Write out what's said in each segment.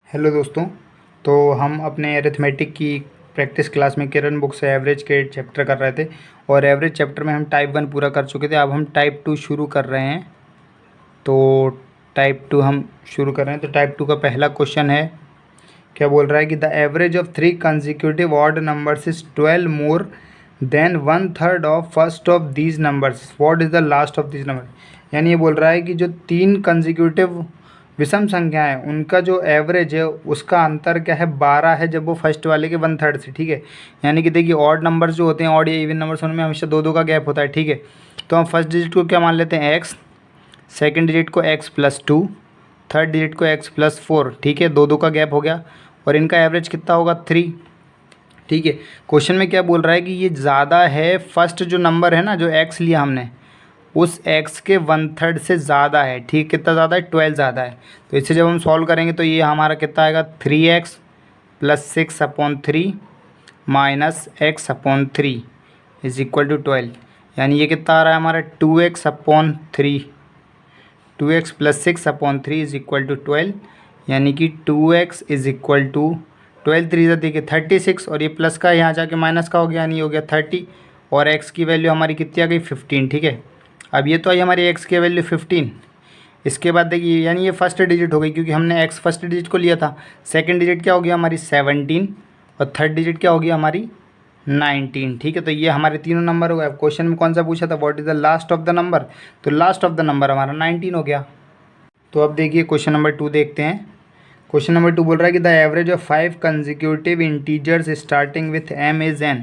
Hello दोस्तों। तो हम अपने अरिथमेटिक की प्रैक्टिस क्लास में किरण बुक से एवरेज के चैप्टर कर रहे थे और एवरेज चैप्टर में हम टाइप 1 पूरा कर चुके थे। अब हम टाइप 2 शुरू कर रहे हैं। तो टाइप 2 हम शुरू कर रहे हैं। तो टाइप 2 का पहला क्वेश्चन है, क्या बोल रहा है कि the average of 3 consecutive odd numbers is 12 more than 1/3 of first of these numbers, what is the last of these number. यानी ये बोल रहा है कि जो 3 कंसेक्यूटिव विषम संख्या है उनका जो एवरेज है उसका अंतर क्या है, 12 है जब वो फर्स्ट वाले के 1/3 से। ठीक है, यानी कि देखिए ऑड नंबर्स जो होते हैं, ऑड या इवन नंबर्स, उनमें हमेशा दो दो का गैप होता है। ठीक है, तो हम फर्स्ट डिजिट को क्या मान लेते हैं, एक्स, सेकेंड डिजिट को x+2, थर्ड डिजिट को x+4। ठीक है, दो दो का गैप हो गया और इनका एवरेज कितना होगा, 3। ठीक है, क्वेश्चन में क्या बोल रहा है कि ये ज़्यादा है, फर्स्ट जो नंबर है ना, जो x लिया हमने, उस x के 1/3 से ज़्यादा है। ठीक, कितना ज़्यादा है, 12 ज़्यादा है। तो इससे जब हम सॉल्व करेंगे तो ये हमारा कितना आएगा, 3x + 6/3 - x/3 = 12। यानी ये कितना आ रहा है हमारा, 2x/3, 2x + 6/3 = 12। यानी कि 2x = 12 3 देखिए 36, और ये प्लस का यहाँ जाके माइनस का हो गया, यानी हो गया 30, और x की वैल्यू हमारी कितनी आ गई, 15। ठीक है, अब ये तो आई हमारी x की वैल्यू 15। इसके बाद देखिए, यानी ये फर्स्ट डिजिट हो गई क्योंकि हमने x फर्स्ट डिजिट को लिया था। सेकंड डिजिट क्या हो गया हमारी, 17, और थर्ड डिजिट क्या हो गया हमारी, 19। ठीक है, तो ये हमारे तीनों नंबर हो गए। अब क्वेश्चन में कौन सा पूछा था, what is the last of the number, तो लास्ट ऑफ द नंबर हमारा 19 हो गया। तो अब देखिए क्वेश्चन नंबर 2 देखते हैं। क्वेश्चन नंबर 2 बोल रहा है कि the average of 5 consecutive integers starting with m is n।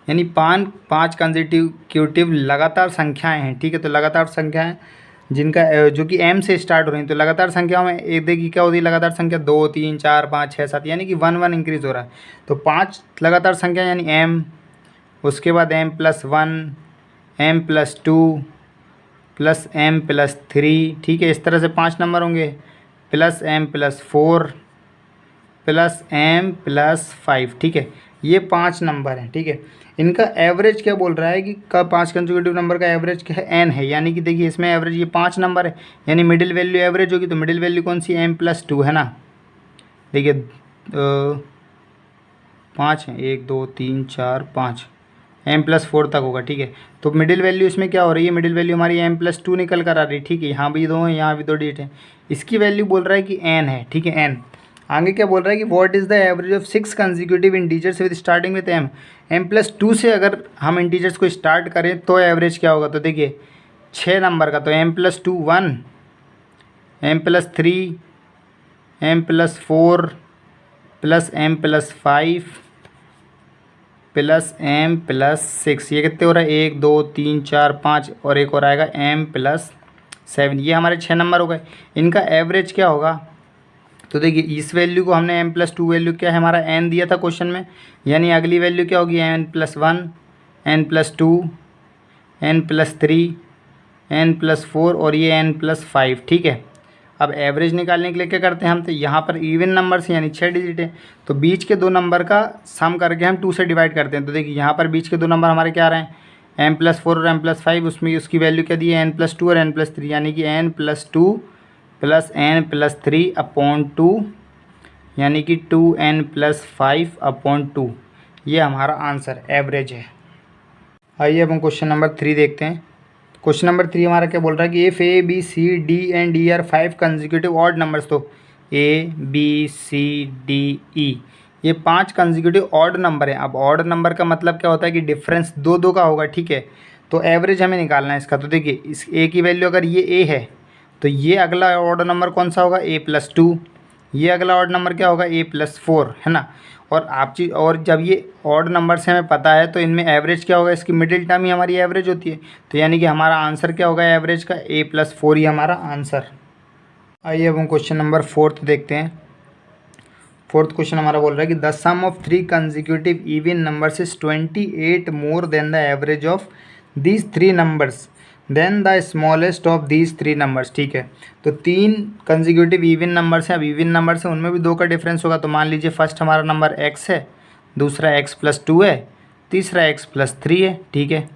यानी पाँच कंसेक्यूटिव लगातार संख्याएं हैं। ठीक है, तो लगातार संख्याएं जिनका जो कि m से स्टार्ट हो रही हैं। तो लगातार संख्याओं में एक देखिए क्या होती है, लगातार संख्या 2 3 4 5 6 7, यानी कि 1 1 इंक्रीज हो रहा है। तो 5 लगातार संख्या यानी m, उसके बाद m+1, m+2 प्लस m+3। ठीक है, इस तरह से 5 नंबर होंगे, प्लस m+4 प्लस m+5। ठीक है, ये 5 नंबर हैं। ठीक है, इनका एवरेज क्या बोल रहा है कि कब 5 कंसेक्यूटिव नंबर का एवरेज क्या है, n है। यानी कि देखिए इसमें एवरेज ये 5 नंबर है, यानी मिडिल वैल्यू एवरेज होगी। तो मिडिल वैल्यू कौन सी, m+2 है ना। देखिए 5 है, 1 2 3 4 5, m+4 तक होगा। ठीक है, तो मिडिल वैल्यू इसमें क्या हो रही है, मिडिल वैल्यू हमारी m+2 निकल कर आ रही है। ठीक है, यहाँ भी दो हैं, यहाँ भी दो डिजिट है। इसकी वैल्यू बोल रहा है कि n है। ठीक है, n। आगे क्या बोल रहा है कि what is the average of 6 consecutive integers with starting with m। m+2 से अगर हम इंटीजर्स को स्टार्ट करें तो एवरेज क्या होगा, तो देखिए 6 नंबर का, तो m+2 1, m+3, m+4 plus m+5 plus m+6, ये कितने हो रहा है, 1 2 3 4 5, और एक और आएगा m+7। ये हमारे 6 नंबर हो गए। इनका एवरेज क्या होगा, तो देखिए इस वैल्यू को हमने m+2 वैल्यू क्या है हमारा n दिया था क्वेश्चन में, यानी अगली वैल्यू क्या होगी, n+1, n+2, n+3, n+4 और ये n+5। ठीक है, अब एवरेज निकालने के लिए क्या करते हैं हम, तो यहाँ पर इवन नंबर से यानी 6 डिजिट है, तो बीच के दो नंबर का सम करके हम 2 से डिवाइड करते हैं। तो देखिए यहाँ पर बीच के दो नंबर हमारे क्या आ रहे हैं, m+4 और m+5, उसमें उसकी वैल्यू क्या दी है, n+2 और n+3, यानी कि n+2 प्लस n+3/2, यानी कि 2n+5/2। ये हमारा आंसर एवरेज है। आइए अब हम क्वेश्चन नंबर 3 देखते हैं। क्वेश्चन नंबर 3 हमारा क्या बोल रहा है कि if A B C D and E are 5 consecutive odd numbers, तो A B C D E ये 5 कंसेक्यूटिव ऑड नंबर है। अब ऑड नंबर का मतलब क्या होता है कि डिफरेंस दो दो का होगा। ठीक है, तो एवरेज हमें निकालना है इसका। तो देखिए इस ए की वैल्यू अगर ये ए है तो ये अगला ऑड नंबर कौन सा होगा, a+2। ये अगला ऑड नंबर क्या होगा, a+4, है ना। और आप चीज़, और जब ये ऑड नंबर से हमें पता है तो इनमें एवरेज क्या होगा, इसकी मिडिल टर्म ही हमारी एवरेज होती है। तो यानी कि हमारा आंसर क्या होगा एवरेज का, a+4 ही हमारा आंसर। आइए अब हम क्वेश्चन नंबर 4 देखते हैं। 4th क्वेश्चन हमारा बोल रहा है कि the sum of 3 consecutive even numbers is 28 more than the average of these 3 numbers than the smallest of these 3 numbers. ठीक है, तो 3 कंसेक्यूटिव इवन नंबर्स हैं। अब इवन नंबर्स हैं, उनमें भी 2 का डिफरेंस होगा। तो मान लीजिए फर्स्ट हमारा नंबर x है, दूसरा x+2 है, तीसरा x+3 है। ठीक है,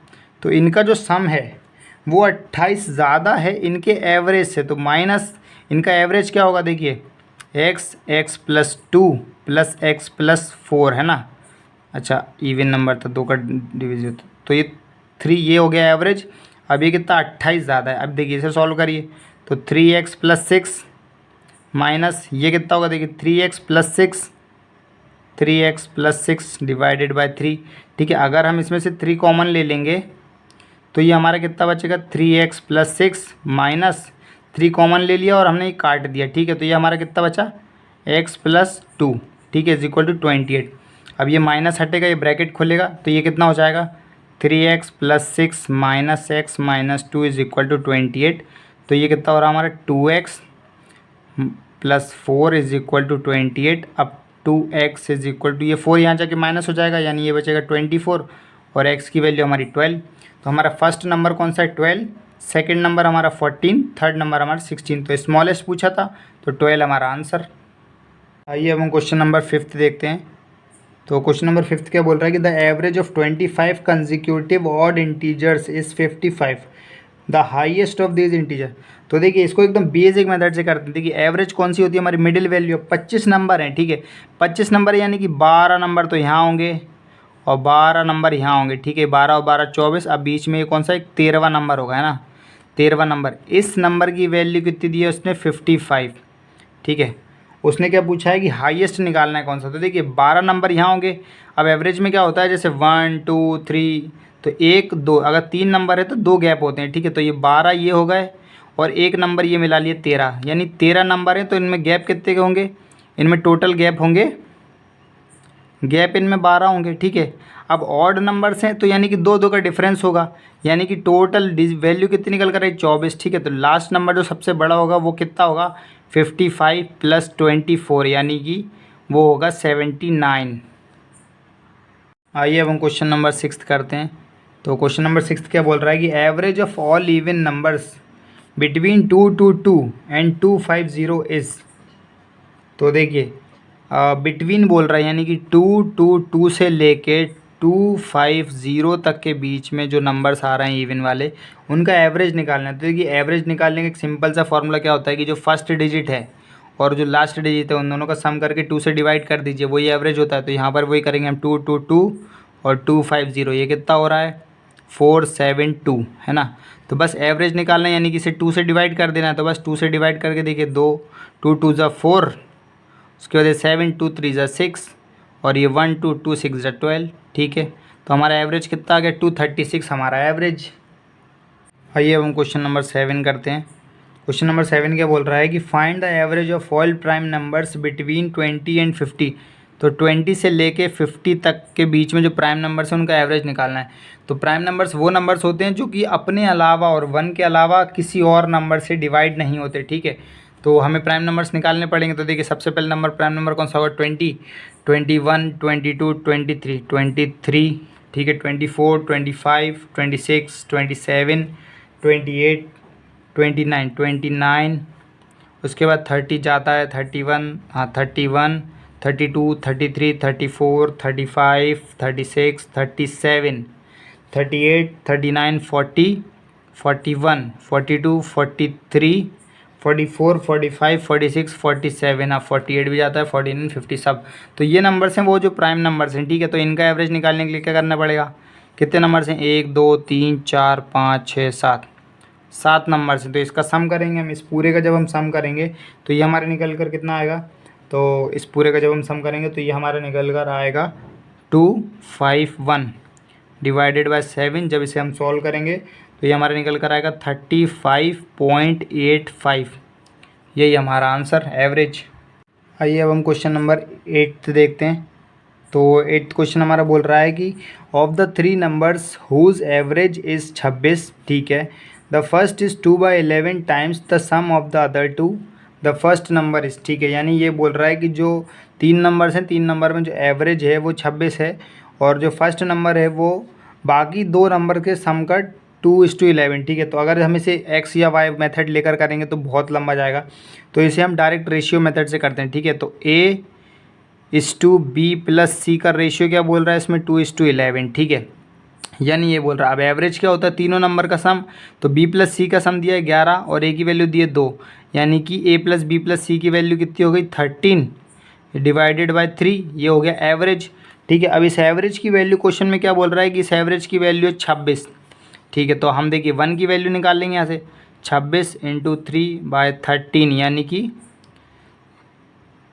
तो इनका जो सम है वो 28 ज़्यादा है इनके एवरेज से, तो माइनस इनका एवरेज क्या होगा, देखिए x x plus two plus x plus four है ना। अच्छा इवन नंबर था, दो का डिवीजन होता तो ये थ्री, ये हो गया एवरेज। अब ये कितना 28 ज़्यादा है। अब देखिए इसे सॉल्व करिए तो 3x प्लस सिक्स माइनस ये कितना होगा, देखिए 3x plus six, 3x plus six divided by three. ठीक है, अगर हम इसमें से थ्री कॉमन ले लेंगे तो ये हमारा कितना बचेगा, 3x plus six minus three common ले लिया और हमने ये काट दिया। ठीक है, तो ये हमारा कितना बचा, x प्लस टू। ठीक है, इज इक्वल टू 28। अब ये माइनस हटेगा, ये ब्रैकेट खुलेगा तो ये कितना हो जाएगा, 3x plus six minus x minus two is equal to 28। तो ये कितना हो रहा है हमारा 2x plus four is equal to 28। अब 2x इज इक्वल टू, ये 4 यहाँ जाके माइनस हो जाएगा, यानी ये बचेगा 24 और x की वैल्यू हमारी 12। तो हमारा फर्स्ट नंबर कौन सा है, 12। सेकंड नंबर हमारा 14, थर्ड नंबर हमारा 16। तो स्मॉलेस्ट पूछा था तो 12 हमारा आंसर। आइए अब हम क्वेश्चन नंबर 5 देखते हैं। तो क्वेश्चन नंबर 5 क्या बोल रहा है कि the average of 25 consecutive odd integers is 55, the highest of this integer. तो देखिए इसको एकदम बेसिक मेथड से करते हैं। देखिए एवरेज कौन सी होती है, हमारी मिडिल वैल्यू। 25 नंबर है, ठीक है, 25 नंबर यानी कि 12 नंबर तो यहाँ होंगे और 12 नंबर यहाँ होंगे। ठीक है, 12 और 12 24। अब बीच में ये कौन सा, एक 13वां नंबर होगा, है ना, 13वां नंबर। इस नंबर की वैल्यू कितनी दी है उसने, 55। ठीक है, उसने क्या पूछा है कि हाईएस्ट निकालना है कौन सा। तो देखिए 12 नंबर यहाँ होंगे। अब एवरेज में क्या होता है, जैसे 1 2 3, तो 1 2, अगर 3 नंबर है तो 2 गैप होते हैं। ठीक है, तो ये 12 ये हो गए और एक नंबर ये मिला लिए 13, यानी 13 नंबर है। तो इनमें गैप कितने के होंगे, इनमें टोटल गैप होंगे, गैप इनमें 12 होंगे। ठीक है, अब ऑड नंबर्स हैं तो यानी कि 2 2 का डिफरेंस होगा, यानी कि टोटल वैल्यू कितनी निकल कर आई, 24। ठीक है, तो लास्ट नंबर जो सबसे बड़ा होगा वो कितना होगा, 55 प्लस 24, यानी कि वो होगा 79। आइए अब हम क्वेश्चन नंबर 6 करते हैं। तो क्वेश्चन नंबर 6 क्या बोल रहा है कि average of all even numbers between 222 and 250 is. तो देखिए बिटवीन बोल रहा है, यानी कि 222 से लेके 250 तक के बीच में जो नंबर्स आ रहे हैं इवन वाले, उनका एवरेज निकालना है। तो देखिए एवरेज निकालने का एक सिंपल सा फॉर्मूला क्या होता है कि जो फर्स्ट डिजिट है और जो लास्ट डिजिट है उन दोनों का सम करके 2 से डिवाइड कर दीजिए, वही एवरेज होता है। तो यहाँ पर वही करेंगे हम, 222 और 250, ये कितना हो रहा है, 472, है ना। तो बस एवरेज निकालना है, यानी कि इसे 2 से डिवाइड कर देना है। तो बस 2 से डिवाइड करके देखिए, 2 2 2 ज़ा 4, उसके बाद 7 2 3 ज़ा 6 और ये 1 2 2 6 ज़ा 12। ठीक है, तो हमारा एवरेज कितना आ गया, 236 हमारा एवरेज। आइए अब हम क्वेश्चन नंबर 7 करते हैं। क्वेश्चन नंबर 7 क्या बोल रहा है कि find the average of all prime numbers between 20 and 50। तो 20 से लेके 50 तक के बीच में जो प्राइम नंबर्स हैं उनका एवरेज निकालना है। तो प्राइम नंबर्स वो नंबर्स होते हैं जो कि अपने अलावा और 1 के अलावा किसी और नंबर से डिवाइड नहीं होते। ठीक है, तो हमें प्राइम नंबर्स निकालने पड़ेंगे। तो देखिए सबसे पहले नंबर प्राइम नंबर कौन सा होगा, 20, 21, 22, 23, 23। ठीक है, 24, 25, 26, 27, 28, 29, 29। उसके बाद 30 जाता है, 31, हाँ 31, 32, 33, 34, 35, 36, 37, 38, 39, 40, 41, 42, 43, 44, 45, 46, 47, हाँ 48 भी जाता है, 49, 50 सब। तो ये नंबर्स हैं वो जो प्राइम नंबर्स हैं। ठीक है, तो इनका एवरेज निकालने के लिए क्या करना पड़ेगा, कितने नंबर्स हैं, 1 2 3 4 5 6 7, 7 नंबर्स हैं। तो इसका सम करेंगे हम, इस पूरे का जब हम सम करेंगे तो ये हमारे निकल कर कितना आएगा, तो इस पूरे का जब हम सम करेंगे तो ये हमारा निकल कर आएगा 251 डिवाइडेड बाय 7। जब इसे हम सॉल्व करेंगे तो ये हमारा निकल कर आएगा 35.85। यही हमारा आंसर एवरेज। आइए अब हम क्वेश्चन नंबर 8 देखते हैं। तो 8th क्वेश्चन हमारा बोल रहा है कि of the 3 numbers whose average is 26। ठीक है, the first is 2/11 times the sum of the other 2, the first number is. ठीक है, यानी ये बोल रहा है कि जो 3 नंबर्स हैं, 3 नंबर में जो एवरेज है वो 26 है और जो फर्स्ट नंबर है वो बाकी 2 नंबर के सम का 2:11। ठीक है, तो अगर हम इसे एक्स या वाई मेथड लेकर करेंगे तो बहुत लंबा जाएगा, तो इसे हम डायरेक्ट रेशियो मेथड से करते हैं। ठीक है, तो A:B प्लस C का रेशियो क्या बोल रहा है इसमें, 2:11। ठीक है, यानी ये बोल रहा है अब एवरेज क्या होता है, तीनों नंबर का सम। तो B प्लस C का सम दिया है 11 और A की वैल्यू दी है 2, यानी कि ए प्लस बी प्लस सी की वैल्यू कितनी हो गई 13 डिवाइडेड बाय 3, ये हो गया एवरेज। ठीक है, अब इस एवरेज की वैल्यू क्वेश्चन में क्या बोल रहा है कि इस एवरेज की वैल्यू है 26। ठीक है, तो हम देखिए 1 की वैल्यू निकाल लेंगे यहाँ से, 26 इंटू 3/13 यानी कि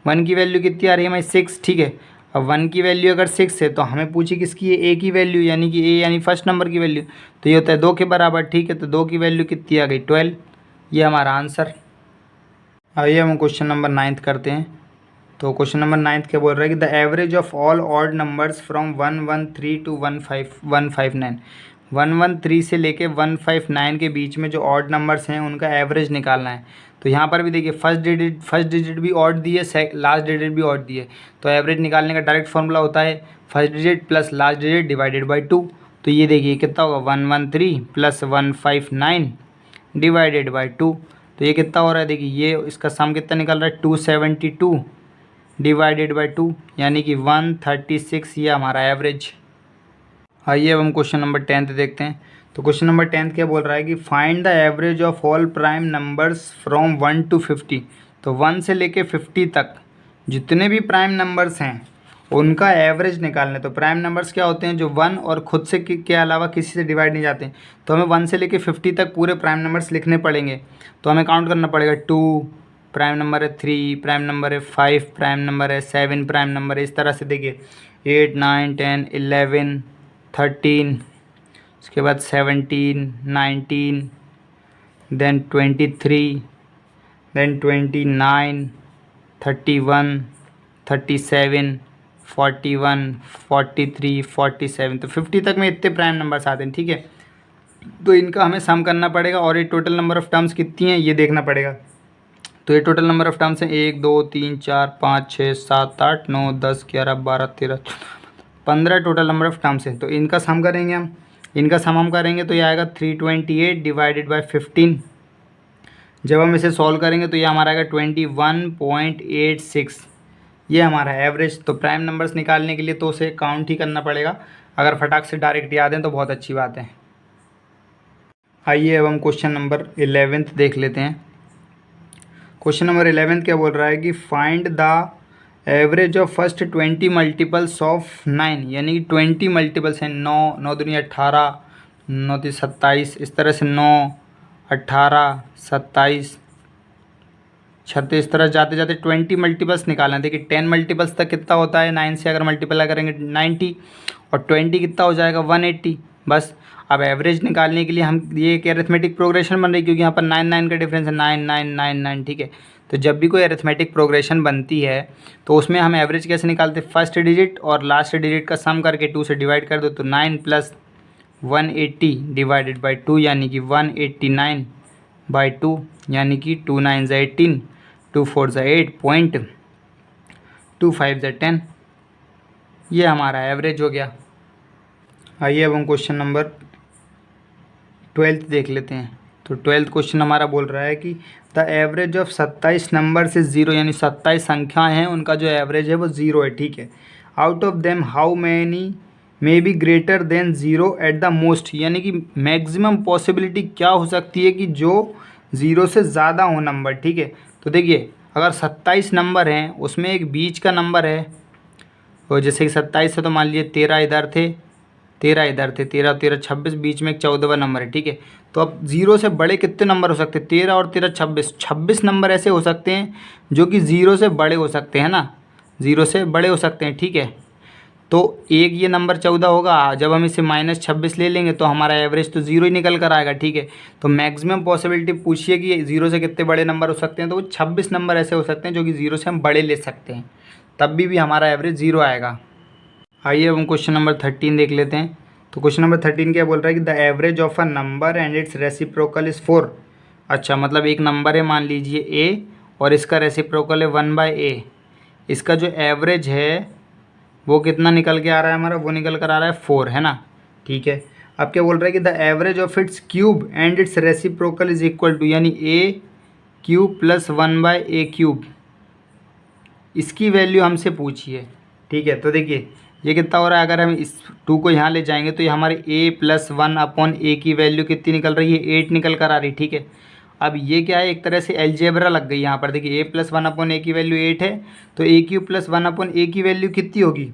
1 की वैल्यू कितनी आ रही है हमारी 6। ठीक है, अब 1 की वैल्यू अगर 6 है तो हमें पूछी किसकी है, ए की वैल्यू, यानी कि ए यानी फर्स्ट नंबर की वैल्यू, तो ये होता है 2 के बराबर। ठीक है, तो 2 की वैल्यू कितनी आ गई 12, ये हमारा आंसर। आइए हम क्वेश्चन नंबर 9 करते हैं। तो क्वेश्चन नंबर 9 क्या बोल रहा है कि the average of all odd numbers from 113 to 159, 113 से लेके 159 के बीच में जो ऑड नंबर्स हैं उनका एवरेज निकालना है। तो यहाँ पर भी देखिए फर्स्ट डिजिट भी ऑड दी है, लास्ट डिजिट भी ऑड दी है, तो एवरेज निकालने का डायरेक्ट फॉर्मूला होता है first digit plus last digit divided by 2। तो ये देखिए कितना होगा 113 प्लस 159 डिवाइडेड बाई 2, तो ये कितना हो रहा है, देखिए ये इसका सम कितना निकल रहा है 272 डिवाइडेड बाई 2 यानी कि 136, ये हमारा एवरेज। आइए अब हम क्वेश्चन नंबर 10 देखते हैं। तो क्वेश्चन नंबर 10 क्या बोल रहा है कि find the average of all prime numbers from 1 to 50। तो 1 से लेके 50 तक जितने भी प्राइम नंबर्स हैं उनका एवरेज निकालना। तो प्राइम नंबर्स क्या होते हैं, जो 1 और खुद से के अलावा किसी से डिवाइड नहीं जाते। तो हमें 1 से लेके 50 तक पूरे प्राइम नंबर्स लिखने पड़ेंगे। तो हमें काउंट करना पड़ेगा 2 प्राइम नंबर है, 3 प्राइम नंबर है, 5 प्राइम नंबर है, 7 प्राइम नंबर है। इस तरह से देखिए 8 9 10 11 13, उसके बाद 17 19, देन 23, देन 29, 31, 37, 41, 43, 47, तो 50 तक में इतने प्राइम नंबर्स आते हैं। ठीक है, तो इनका हमें सम करना पड़ेगा और ये टोटल नंबर ऑफ़ टर्म्स कितनी हैं ये देखना पड़ेगा। तो ये टोटल नंबर ऑफ़ टर्म्स हैं 1 2 3 4 5 6 7 8 9 10 11 12 13 15 टोटल नंबर ऑफ़ टर्म्स हैं। तो इनका सम करेंगे हम करेंगे तो ये आएगा 328 डिवाइडेड बाई 15। जब हम इसे सॉल्व करेंगे तो ये हमारा आएगा 21.86, ये हमारा एवरेज। तो प्राइम नंबर्स निकालने के लिए तो उसे काउंट ही करना पड़ेगा, अगर फटाक से डायरेक्ट याद हैं तो बहुत अच्छी बात है। आइए अब हम क्वेश्चन नंबर 11 देख लेते हैं। क्वेश्चन नंबर 11 क्या बोल रहा है कि find the average of first 20 multiples of 9, यानी कि 20 मल्टीपल्स हैं 9 9 दूनी 18 9 3 27, इस तरह से 9 18 27 36, इस तरह जाते जाते 20 मल्टीपल्स निकालना है। देखिए 10 मल्टीपल्स तक कितना होता है, 9 से अगर मल्टीप्लाई करेंगे 90 और 20 कितना हो जाएगा 180 बस। अब एवरेज निकालने के लिए हम ये एक अरिथमेटिक प्रोग्रेशन बन रही है, क्योंकि यहाँ पर 9 9 का डिफरेंस है, 9 9 9 9। ठीक है, तो जब भी कोई अरिथमेटिक प्रोग्रेशन बनती है तो उसमें हम एवरेज कैसे निकालते हैं, फर्स्ट डिजिट और लास्ट डिजिट का सम करके 2 से डिवाइड कर दो, तो 9 प्लस 180 डिवाइडेड बाई 2 यानी कि 189 बाई 2 यानी कि 2 9 ज़ा 18 2 4 ज़ा 8 पॉइंट 2 5 ज़ा 10, ये हमारा एवरेज हो गया। आइए अब हम क्वेश्चन नंबर 12 देख लेते हैं। तो 12th क्वेश्चन हमारा बोल रहा है कि द एवरेज ऑफ 27 नंबर से 0, यानी 27 संख्याएं हैं उनका जो एवरेज है वो 0 है। ठीक है, out of them how many may be greater than 0 at the most, यानी कि मैक्सिमम पॉसिबिलिटी क्या हो सकती है कि जो 0 से ज़्यादा हो नंबर। ठीक है, तो देखिए अगर 27 नंबर हैं उसमें एक बीच का नंबर है, और जैसे कि 27 है तो मान लीजिए 13 इधर थे 13 इधर थे, 13 13 26, बीच में एक 14वां नंबर है। ठीक है, तो अब 0 से बड़े कितने नंबर हो सकते हैं, 13 और 13 26 नंबर ऐसे हो सकते हैं जो कि 0 से बड़े हो सकते हैं ना, 0 से बड़े हो सकते हैं। ठीक है, तो एक ये नंबर 14 होगा, जब हम इसे -26 ले लेंगे तो हमारा एवरेज तो 0 ही निकल कर आएगा। ठीक है, तो मैक्सिमम पॉसिबिलिटी पूछिए कि 0 से कितने बड़े नंबर हो सकते हैं, तो वो 26 नंबर ऐसे हो सकते हैं जो कि 0 से हम बड़े ले सकते हैं, तब भी हमारा एवरेज 0 आएगा। आइए अब हम क्वेश्चन नंबर 13 देख लेते हैं। तो क्वेश्चन नंबर 13 क्या बोल रहा है कि the average of a number and its reciprocal is 4। अच्छा, मतलब एक नंबर है मान लीजिए a और इसका रेसिप्रोकल है 1/a, इसका जो एवरेज है वो कितना निकल के आ रहा है हमारा, वो निकल कर आ रहा है 4, है ना। ठीक है, अब क्या बोल रहा है कि the average of its cube and its reciprocal is equal to, यानी a cube plus 1/a cube, इसकी वैल्यू हमसे पूछिए। ठीक है, तो देखिए ये कितना हो रहा है, अगर हम इस 2 को यहाँ ले जाएंगे तो ये हमारे a + 1/a की वैल्यू कितनी निकल रही है, 8 निकल कर आ रही। ठीक है, अब ये क्या है, एक तरह से अलजेब्रा लग गई यहाँ पर। देखिए a+1/a की वैल्यू 8 है, तो a³ + 1/a की वैल्यू कितनी होगी,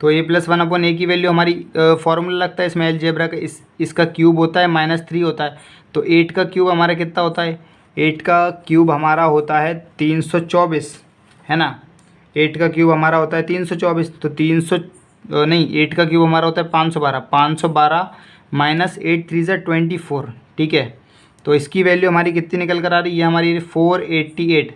तो a+1/a की वैल्यू हमारी फॉर्मूला लगता है इसमें अलजेब्रा का, इसका क्यूब होता है -3 होता है। तो 8 का क्यूब हमारा कितना होता है, 8 का क्यूब हमारा होता है 324, है ना। 8 का क्यूब हमारा होता है 324, तो 8 का क्यूब हमारा होता है 512, 512 -8 3 = 24, ठीक है। तो इसकी वैल्यू हमारी कितनी निकल कर आ रही है, ये हमारी 488।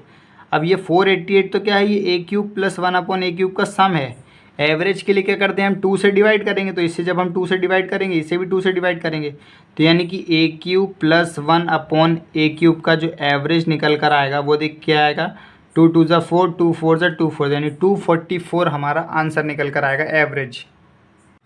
अब ये 488 तो क्या है, ये a³ + 1/a³ का सम है। एवरेज के लिए क्या करते हैं हम, 2 से डिवाइड करेंगे, तो इससे जब हम 2 से डिवाइड करेंगे, इसे भी 2 से डिवाइड करेंगे, तो यानी कि a³ + 1/a³ का जो एवरेज निकल कर आएगा वो देख क्या आएगा, 2 2 = 4, 2 4 = 24, यानी 244 हमारा आंसर निकल कर आएगा एवरेज।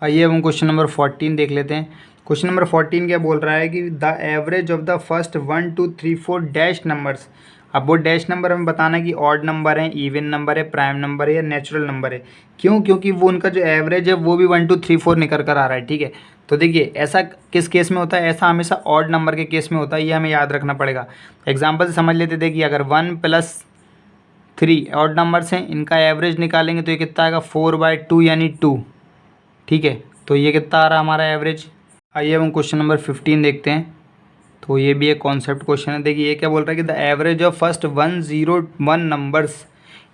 आइए अब हम क्वेश्चन नंबर 14 देख लेते हैं। क्वेश्चन नंबर 14 क्या बोल रहा है कि the average of the first 1 2 3 4 dash numbers. अब वो डैश नंबर हमें बताना है कि ऑड नंबर है, इवन नंबर है, प्राइम नंबर है या नेचुरल नंबर है। क्यों, क्योंकि वो उनका जो एवरेज है वो भी 1 2 3 4 निकल कर आ रहा है, ठीक है। तो देखिए ऐसा किस केस में होता है, ऐसा हमेशा ऑड नंबर के केस में होता है, ये हमें याद रखना पड़ेगा। एग्जाम्पल से समझ लेते, देखिए अगर 1 + 3 ऑड नंबर्स हैं, इनका एवरेज निकालेंगे तो ये कितना आएगा, 4/2 यानी 2, ठीक है। तो ये कितना आ रहा है हमारा एवरेज। आइए अब हम क्वेश्चन नंबर 15 देखते हैं। तो ये भी एक कॉन्सेप्ट क्वेश्चन है। देखिए ये क्या बोल रहा है कि the average of first 101 numbers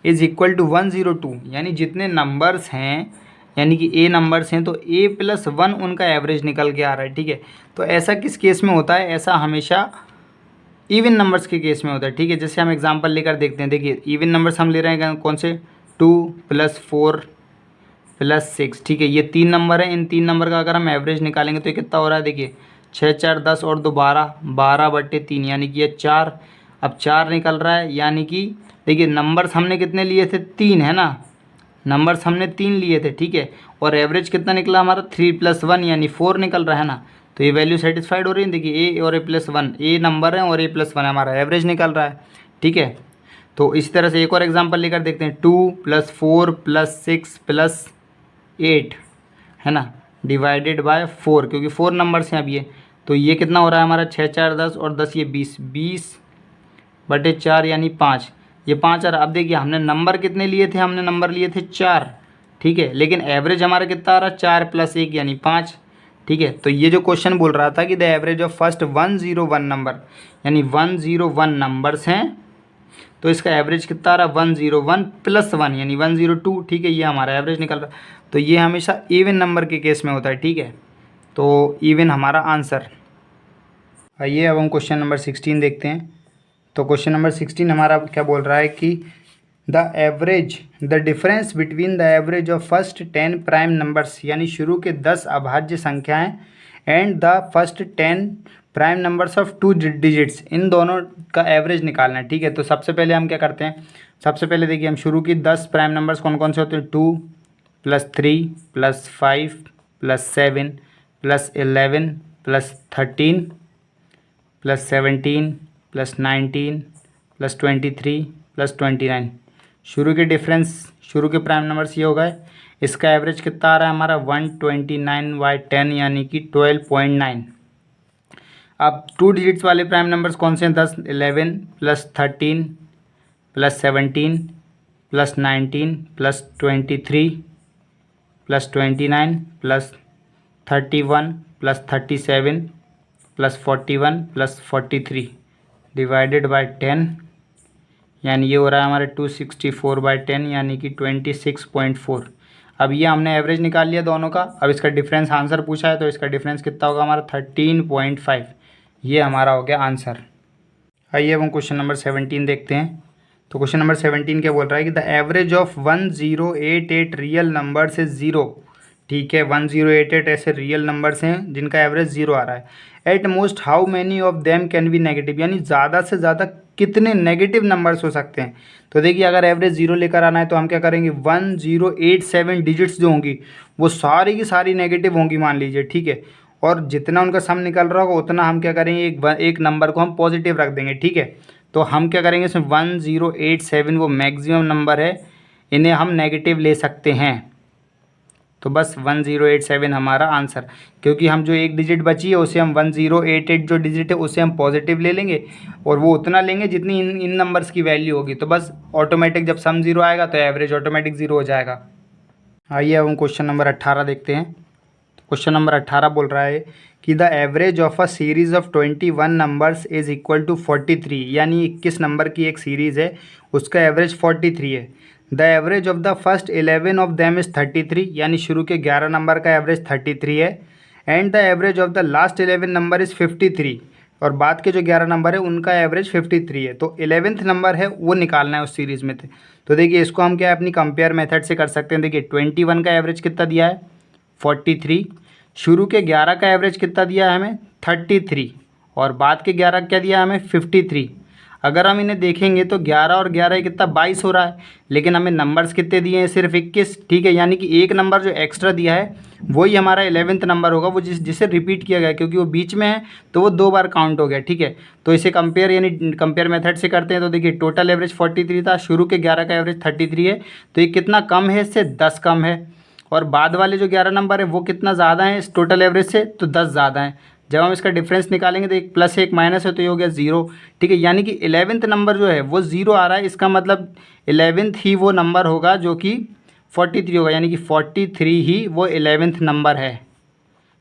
is equal to 102, यानी जितने नंबर्स हैं, यानी कि ए नंबर्स हैं, तो a+1 उनका एवरेज निकल के आ रहा है, ठीक है। तो ऐसा किस केस में होता है, ऐसा हमेशा इवन नंबर्स के केस में होता है, ठीक है। जैसे हम एग्जांपल लेकर देखते हैं। देखिए इवन नंबर्स हम ले रहे हैं कौन से, 2 + 4 + 6, ठीक है। ये 3 नंबर है, इन 3 नंबर का अगर हम एवरेज निकालेंगे तो ये कितना हो रहा है, देखिए 6 4 10 और 2 12, 12/3 यानी कि ये 4। अब 4 निकल रहा है, यानी कि देखिए नंबर्स हमने कितने लिए थे, 3, है ना। नंबर्स हमने 3 लिए थे, ठीक है। और एवरेज कितना निकला हमारा, 3 + 1 यानी 4 निकल रहा है ना। तो ये वैल्यू सेटिस्फाइड हो रही है। देखिए ए और a+1, ए नंबर है और a+1 हमारा एवरेज निकल रहा है, ठीक है। तो इस तरह से एक और एग्जांपल लेकर देखते हैं। 2 + 4 + 6 + 8, है ना, डिवाइडेड बाय 4, क्योंकि 4 नंबर्स हैं अब ये। तो ये कितना हो रहा है हमारा, 6 4 10 और 10 ये 20, 20/4 यानी 5, ये 5 आ रहा। अब देखिए हमने नंबर कितने लिए थे, हमने नंबर लिए थे 4, ठीक है। लेकिन एवरेज हमारा कितना आ रहा है, 4 + 1 यानी 5, ठीक है। तो ये जो क्वेश्चन बोल रहा था कि the average of first 101 number, यानी 101 नंबर्स हैं, तो इसका एवरेज कितना आ रहा है, 101 + 1 यानी 102, ठीक है। ये हमारा एवरेज निकल रहा है। तो ये हमेशा इवन नंबर के केस में होता है, ठीक है। तो इवन हमारा आंसर। आइए अब हम क्वेश्चन नंबर 16 देखते हैं। तो क्वेश्चन नंबर 16 हमारा क्या बोल रहा है कि the difference between the average of first 10 prime numbers, यानी शुरू के 10 अभाज्य संख्याएं, and the first 10 prime numbers of 2 digits, इन दोनों का एवरेज निकालना है, ठीक है। तो सबसे पहले हम क्या करते हैं, सबसे पहले देखिए हम शुरू की 10 प्राइम नंबर्स कौन कौन से होते हैं, 2 + 3 + 5 + 7 + 11 + 13 + 17 + 19 + 23 + 29। शुरू के डिफरेंस, शुरू के प्राइम नंबर्स ये हो गए। इसका एवरेज कितना आ रहा है हमारा, 129/10 यानी कि 12.9। अब 2 डिजिट्स वाले प्राइम नंबर्स कौन से हैं, 10 11 + 13 + 17 + 19 + 23 + 29 + 31 + 37 + 41 + 43 डिवाइडेड बाय 10, यानी ये हो रहा है हमारे 264/10 यानी कि 26.4। अब ये हमने एवरेज निकाल लिया दोनों का। अब इसका डिफरेंस आंसर पूछा है, तो इसका डिफरेंस कितना होगा हमारा, 13.5। ये हमारा हो गया आंसर। आइए अब हम क्वेश्चन नंबर 17 देखते हैं। तो क्वेश्चन नंबर 17 क्या बोल रहा है कि the average of 1088 real numbers is 0, ठीक है। 1088 ऐसे रियल नंबर्स हैं जिनका एवरेज 0 आ रहा है। At most how many of them can be negative, यानी ज़्यादा से ज़्यादा कितने नेगेटिव नंबर्स हो सकते हैं। तो देखिए अगर एवरेज 0 लेकर आना है तो हम क्या करेंगे, 1087 डिजिट्स जो होंगी वो सारी की सारी नेगेटिव होंगी मान लीजिए, ठीक है। और जितना उनका सम निकल रहा होगा उतना हम क्या करेंगे, एक नंबर को हम पॉजिटिव रख देंगे, ठीक है। तो हम क्या करेंगे इसमें 1087 वो मैक्सिमम नंबर है, इन्हें हम नेगेटिव ले सकते हैं। तो बस 1087 हमारा आंसर, क्योंकि हम जो एक डिजिट बची है उसे हम 1088 जो डिजिट है उसे हम पॉजिटिव ले लेंगे और वो उतना लेंगे जितनी इन नंबर्स की वैल्यू होगी। तो बस ऑटोमेटिक जब सम ज़ीरो आएगा तो एवरेज ऑटोमेटिक ज़ीरो हो जाएगा। आइए अब हम क्वेश्चन नंबर 18 देखते हैं। क्वेश्चन नंबर 18 बोल रहा है कि the average of a series of 21 numbers is equal to 43, यानी 21 नंबर की एक सीरीज़ है, उसका एवरेज 43 है। The average of the first 11 of them is 33, यानी शुरू के 11 नंबर का एवरेज 33 है। And the average of the last 11 number is 53, और बाद के जो 11 नंबर है उनका एवरेज 53 है। तो 11th नंबर है वो निकालना है उस सीरीज़ में थे। तो देखिए इसको हम क्या है अपनी कंपेयर मेथड से कर सकते हैं। देखिए 21 का एवरेज कितना दिया है 43, शुरू के 11 का एवरेज कितना दिया है हमें 33, और बाद के 11 क्या दिया है हमें 53। अगर हम इन्हें देखेंगे तो 11 और 11 कितना 22 हो रहा है, लेकिन हमें नंबर्स कितने दिए हैं सिर्फ 21, ठीक है। यानी कि एक नंबर जो एक्स्ट्रा दिया है वही हमारा 11th नंबर होगा, वो जिसे रिपीट किया गया क्योंकि वो बीच में है तो वो 2 बार काउंट हो गया, ठीक है। तो इसे कंपेयर यानी कंपेयर मेथड से करते हैं। तो देखिए टोटल एवरेज 43 था, शुरू के 11 का एवरेज 33 है, तो ये कितना कम है इससे 10 कम है। और बाद वाले जो 11 नंबर है वो कितना ज़्यादा है इस टोटल एवरेज से, तो 10 ज़्यादा है। जब हम इसका डिफरेंस निकालेंगे तो एक प्लस है एक माइनस है, तो ये हो गया 0, ठीक है। यानी कि 11th नंबर जो है वो 0 आ रहा है, इसका मतलब 11th ही वो नंबर होगा जो कि 43 होगा, यानी कि 43 ही वो 11th नंबर है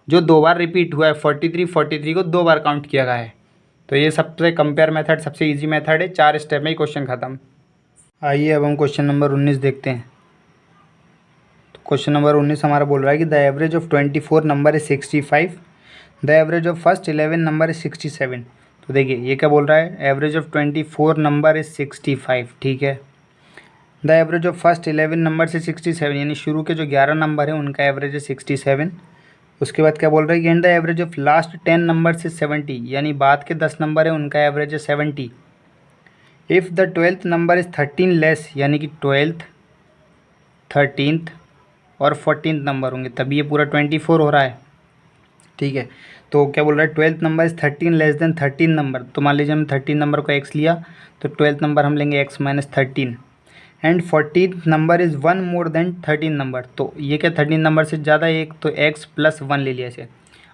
जो 2 बार रिपीट हुआ है। 43 को 2 बार काउंट किया गया है। तो ये सबसे कंपेयर मेथड सबसे ईजी मेथड है, 4 स्टेप में ही क्वेश्चन ख़त्म। आइए अब हम क्वेश्चन नंबर 19 देखते हैं। क्वेश्चन नंबर 19 हमारा बोल रहा है कि the average of 24 number is 65, the average of first 11 number is 67। तो देखिए ये क्या बोल रहा है, एवरेज ऑफ 24 नंबर इज 65, ठीक है। The average of first 11 number से 67, यानी शुरू के जो 11 नंबर है उनका एवरेज है 67। उसके बाद क्या बोल रहा है कि and the average of last 10 number से 70, यानी बाद के 10 नंबर है उनका एवरेज है 70। If the 12th number is 13 less, यानी कि 12th 13th और 14th नंबर होंगे तभी ये पूरा 24 हो रहा है, ठीक है। तो क्या बोल रहा है 12th number is 13 less than 13 number, तो मान लीजिए हम 13 नंबर को x लिया तो 12th नंबर हम लेंगे x minus 13। And 14th number is 1 more than 13 number, तो ये क्या 13 नंबर से ज़्यादा है एक, तो x प्लस 1 ले लिया इसे।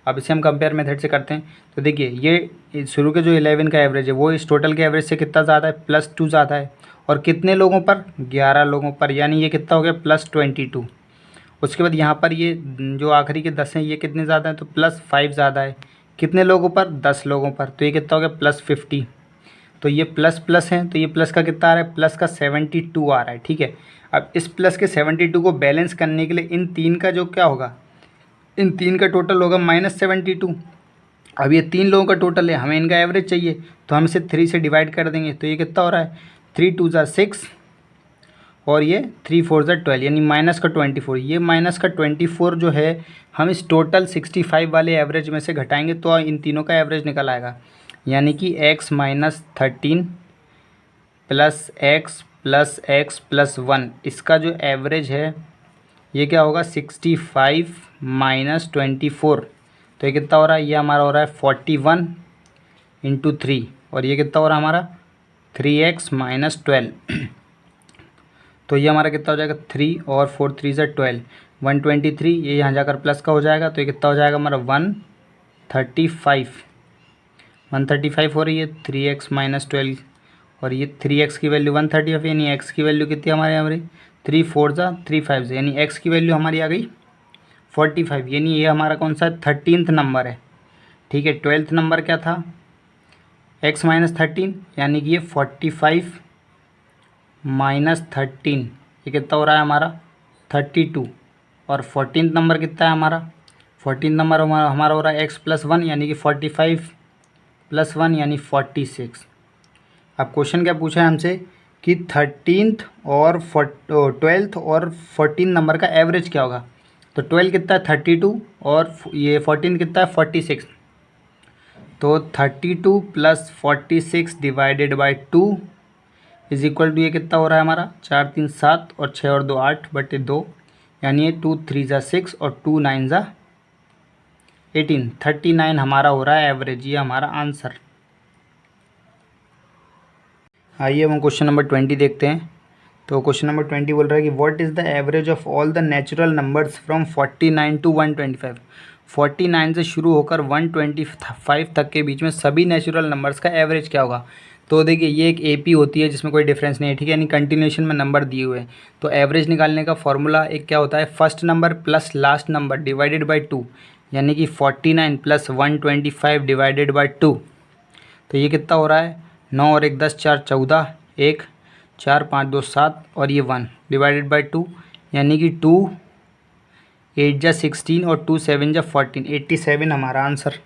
अब इसे हम कंपेयर मेथड से करते हैं। तो देखिए ये शुरू के जो 11 का एवरेज है वो इस टोटल के एवरेज से कितना ज़्यादा है +2 ज़्यादा है, और कितने लोगों पर 11 लोगों पर, यानी ये कितना हो गया +22। उसके बाद यहाँ पर ये जो आखिरी के 10 हैं ये कितने ज़्यादा हैं, तो +5 ज़्यादा है, कितने लोगों पर 10 लोगों पर, तो ये कितना हो गया +50। तो ये प्लस प्लस है तो ये प्लस का कितना आ रहा है, प्लस का 72 आ रहा है, ठीक है। अब इस प्लस के 72 को बैलेंस करने के लिए इन तीन का जो क्या होगा, इन तीन का टोटल होगा -72। अब ये 3 लोगों का टोटल है, हमें इनका एवरेज चाहिए तो हम इसे 3 से डिवाइड कर देंगे, तो ये कितना हो रहा है 3 2 ज़ा 6 और ये 3 4 ज़ा 12, यानी माइनस का 24। ये माइनस का 24 जो है हम इस टोटल 65 वाले एवरेज में से घटाएंगे तो इन तीनों का एवरेज निकल आएगा, यानी कि x minus 13 plus x plus 1, इसका जो एवरेज है ये क्या होगा 65 माइनस 24, तो ये कितना हो रहा है, ये हमारा हो रहा है 41 इंटू 3, और ये कितना हो रहा है हमारा 3x माइनस 12। तो ये हमारा कितना हो जाएगा 3 और 4 3 ज़ा 12, 123, ये यहाँ जाकर प्लस का हो जाएगा, तो ये कितना हो जाएगा हमारा 135 हो रही है 3x माइनस 12, और ये 3x की वैल्यू 135, यानी x की वैल्यू कितनी हमारे यहाँ पर 3 4 ज़ा 3 5 ज़ा, यानी x की वैल्यू हमारी आ गई 45, यानी ये हमारा कौन सा 13th नंबर है, ठीक है। 12th नंबर क्या था x माइनस 13, यानी कि ये 45 माइनस 13, ये कितना हो रहा है हमारा 32, और 14th नंबर कितना है हमारा 14th नंबर हमारा हो रहा है x प्लस 1, यानी कि 45 प्लस 1 यानी 46। अब क्वेश्चन क्या पूछा है हमसे कि 13th और 12th और 14 नंबर का एवरेज क्या होगा। तो 12 कितना है 32 और ये 14 कितना है 46, तो 32 plus 46 divided by 2 is equal to ये कितना हो रहा है हमारा 4 3 7 और 6 और 2 8/2, यानी ये 2 3 ज़ा 6 और 2 9 ज़ा 18, 39 हमारा हो रहा है एवरेज, ये हमारा आंसर। आइए हम क्वेश्चन नंबर 20 देखते हैं। तो क्वेश्चन नंबर 20 बोल रहा है कि what is the average of all the natural numbers from 49 to 125। 49 से शुरू होकर 125 तक के बीच में सभी नेचुरल नंबर्स का एवरेज क्या होगा। तो देखिए ये एक एपी होती है जिसमें कोई डिफरेंस नहीं है, ठीक है, यानी कंटिन्यूशन में नंबर दिए हुए हैं। तो एवरेज निकालने का फॉर्मूला एक क्या होता है, first number plus last number divided by 2, यानी कि 49 प्लस 125 डिवाइडेड बाई 2। तो ये कितना हो रहा है, 9 और 1 10, 4 14, 1 4 5 2 7 और ये 1 डिवाइडेड बाई 2, यानी कि 2 8 जा 16 और 2 7 जा 14, 87 हमारा आंसर।